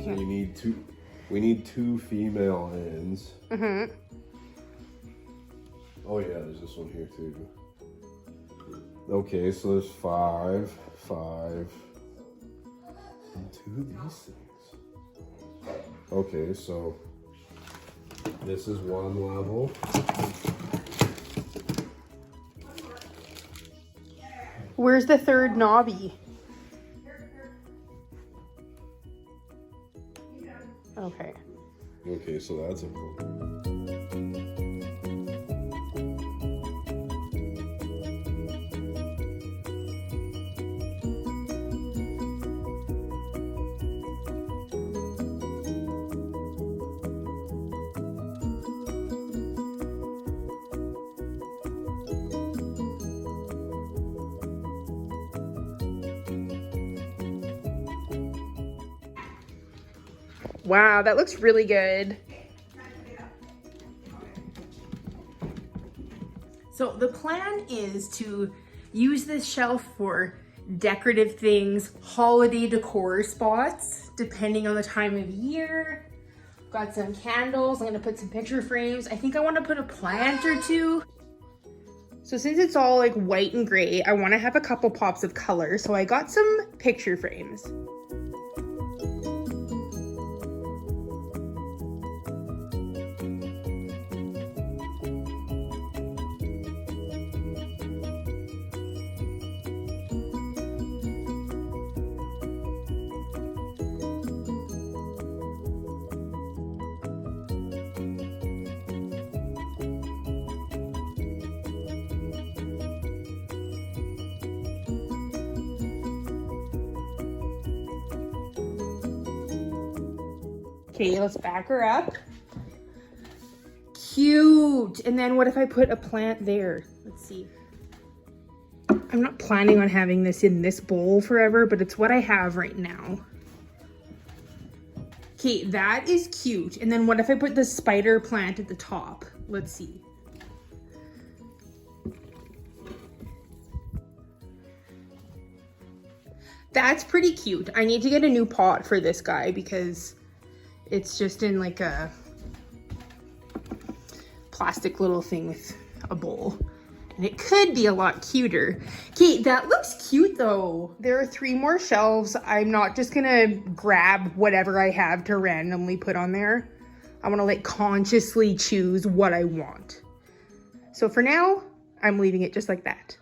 So we need two female hens. Mm-hmm. Oh yeah, there's this one here too. Okay, so there's five. Two of these things. Okay, so this is one level. Where's the third knobby? Okay. Okay, so that's a Wow, that looks really good. So the plan is to use this shelf for decorative things, holiday decor spots, depending on the time of year. Got some candles. I'm gonna put some picture frames. I think I want to put a plant or two. So since it's all like white and gray, I want to have a couple pops of color. So I got some picture frames. Okay, let's back her up. Cute. And then what if I put a plant there? Let's see. I'm not planning on having this in this bowl forever, but it's what I have right now. Okay, that is cute. And then what if I put the spider plant at the top? Let's see. That's pretty cute. I need to get a new pot for this guy because it's just in like a plastic little thing with a bowl. And it could be a lot cuter. Okay, that looks cute though. There are 3 more shelves. I'm not just gonna grab whatever I have to randomly put on there. I wanna like consciously choose what I want. So for now, I'm leaving it just like that.